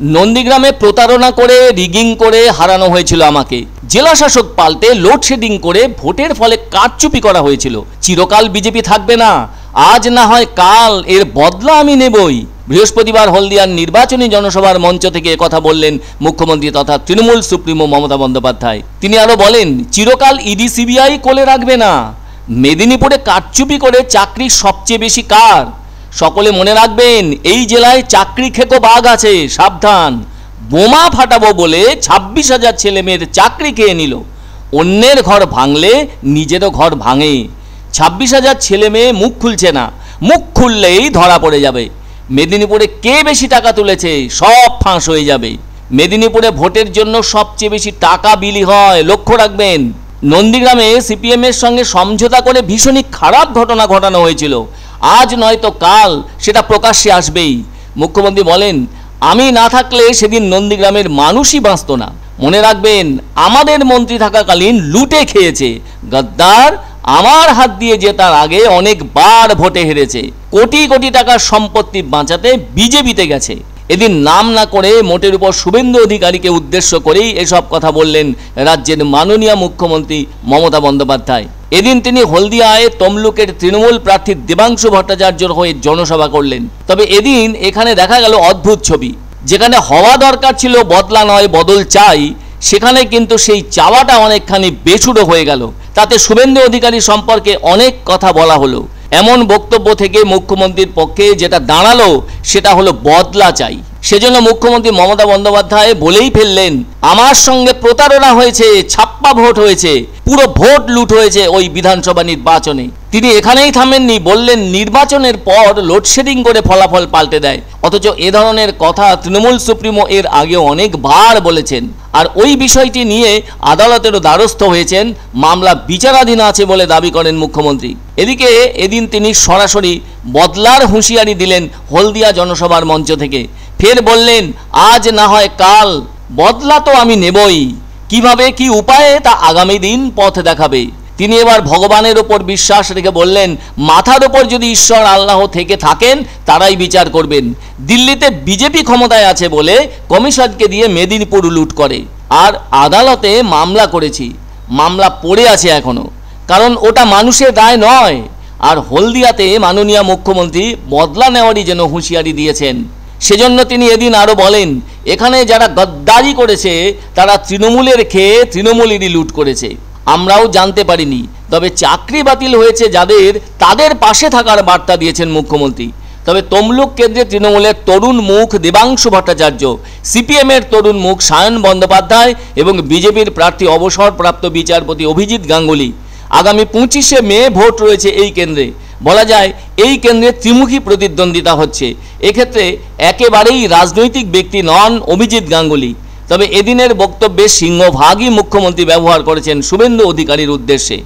নন্দীগ্রামে প্রতারণা করে রিগিং করে হারানো হয়েছিল আমাকে। জেলা শাসক পাল্টে লোডশেডিং করে ভোটের ফলে কারচুপি করা হয়েছিল। চিরকাল বিজেপি থাকবে না, আজ না হয় কাল এর বদলা আমি নেবই। বৃহস্পতিবার হলদিয়ার নির্বাচনী জনসভার মঞ্চ থেকে কথা বললেন মুখ্যমন্ত্রী তথা তৃণমূল সুপ্রিমো মমতা বন্দ্যোপাধ্যায়। তিনি আরো বলেন, চিরকাল ইডি সিবিআই কোলে রাখবে না। মেদিনীপুরে কারচুপি করে চাকরি সবচেয়ে বেশি কার? সকলে মনে রাখবেন, এই জেলায় চাকরি খেকো বাঘ আছে, সাবধান। বোমা ফাটাবো বলে 26,000 ছেলেমেয়ের চাকরি খেয়ে নিল। অন্যের ঘর ভাঙলে নিজেরও ঘর ভাঙে। 26,000 ছেলে মেয়ে মুখ খুলছে না, মুখ খুললেই ধরা পড়ে যাবে। মেদিনীপুরে কে বেশি টাকা তুলেছে সব ফাঁস হয়ে যাবে। মেদিনীপুরে ভোটের জন্য সবচেয়ে বেশি টাকা বিলি হয়, লক্ষ্য রাখবেন। নন্দীগ্রামে সিপিএম এর সঙ্গে সমঝোতা করে ভীষণই খারাপ ঘটনা ঘটানো হয়েছিল। আজ নয়তো কাল সেটা প্রকাশ্যে আসবেই। মুখ্যমন্ত্রী বলেন, আমি না থাকলে সেদিন নন্দীগ্রামের মানুষই বাঁচত না। মনে রাখবেন, আমাদের মন্ত্রী থাকাকালীন লুটে খেয়েছে। গদ্দার আমার হাত দিয়ে জেতার আগে অনেকবার ভোটে হেরেছে। কোটি কোটি টাকার সম্পত্তি বাঁচাতে বিজেপিতে গেছে। এদিন নাম না করে মোটের উপর শুভেন্দু অধিকারীকে উদ্দেশ্য করেই এসব কথা বললেন রাজ্যের মাননীয় মুখ্যমন্ত্রী মমতা বন্দ্যোপাধ্যায়। এদিন তিনি হলদিয়ায় তমলুকের তৃণমূল প্রার্থী দেবাংশু ভট্টাচার্যর হয়ে জনসভা করলেন। তবে এদিন এখানে দেখা গেল অদ্ভুত ছবি। যেখানে হওয়া দরকার ছিল বদলা নয় বদল চাই, সেখানে কিন্তু সেই চাওয়াটা অনেকখানি বেসুরো হয়ে গেল। তাতে শুভেন্দু অধিকারী সম্পর্কে অনেক কথা বলা হলো। এমন বক্তব্য থেকে মুখ্যমন্ত্রীর পক্ষে যেটা দাঁড়ালো সেটা হলো বদলা চাই। সেজন্য মুখ্যমন্ত্রী মমতা বন্দ্যোপাধ্যায় বলেই ফেললেন, আমার সঙ্গে প্রতারণা হয়েছে, ছাপ্পা ভোট হয়েছে, পুরো ভোট লুট হয়েছে ওই বিধানসভা নির্বাচনে। তিনি এখানেই থামেননি, বললেন নির্বাচনের পর লোডশেডিং করে ফলাফল পাল্টে দেয়। অথচ এ ধরনের কথা তৃণমূল সুপ্রিমো এর আগে অনেকবার বলেছেন। আর ওই বিষয়টি নিয়ে আদালতেরও দ্বারস্থ হয়েছেন, মামলা বিচারাধীন আছে বলে দাবি করেন মুখ্যমন্ত্রী। এদিকে এদিন তিনি সরাসরি বদলার হুঁশিয়ারি দিলেন হলদিয়া জনসভার মঞ্চ থেকে। ফের বললেন, আজ না হয় কাল বদলা তো আমি নেবই। কিভাবে কি উপায়ে তা আগামী দিন পথ দেখাবে। তিনি এবার ভগবানের ওপর বিশ্বাস রেখে বললেন, মাথার ওপর যদি ঈশ্বর আল্লাহ থেকে থাকেন তারাই বিচার করবেন। দিল্লিতে বিজেপি ক্ষমতায় আছে বলে কমিশনকে দিয়ে মেদিনীপুর লুট করে, আর আদালতে মামলা করেছি, মামলা পড়ে আছে এখনো, কারণ ওটা মানুষের দায় নয়। আর হলদিয়াতে মাননীয় মুখ্যমন্ত্রী বদলা নেওয়ারই যেন হুঁশিয়ারি দিয়েছেন। সেজন্য তিনি এদিন আরো বলেন, এখানে যারা গদ্দারি করেছে তারা তৃণমূলের খেয়ে তৃণমূলেরই লুট করেছে। আমরাও জানতে পারিনি, তবে চাকরি বাতিল হয়েছে যাদের, তাদের পাশে থাকার বার্তা দিয়েছেন মুখ্যমন্ত্রী। তবে তমলুক কেন্দ্রে তৃণমূলের তরুণ মুখ দেবাংশু ভট্টাচার্য, সিপিএমের তরুণ মুখ সায়ন বন্দ্যোপাধ্যায় এবং বিজেপির প্রার্থী অবসরপ্রাপ্ত বিচারপতি অভিজিৎ গাঙ্গুলি। আগামী 25শে মে ভোট রয়েছে এই কেন্দ্রে। বলা যায় এই কেন্দ্রে ত্রিমুখী প্রতিদ্বন্দ্বিতা হচ্ছে। এক্ষেত্রে একেবারেই রাজনৈতিক ব্যক্তি নন অভিজিৎ গাঙ্গুলি। তবে এদিনের বক্তব্যে সিংহভাগই মুখ্যমন্ত্রী ব্যবহার করেছেন শুভেন্দু অধিকারীর উদ্দেশ্যে।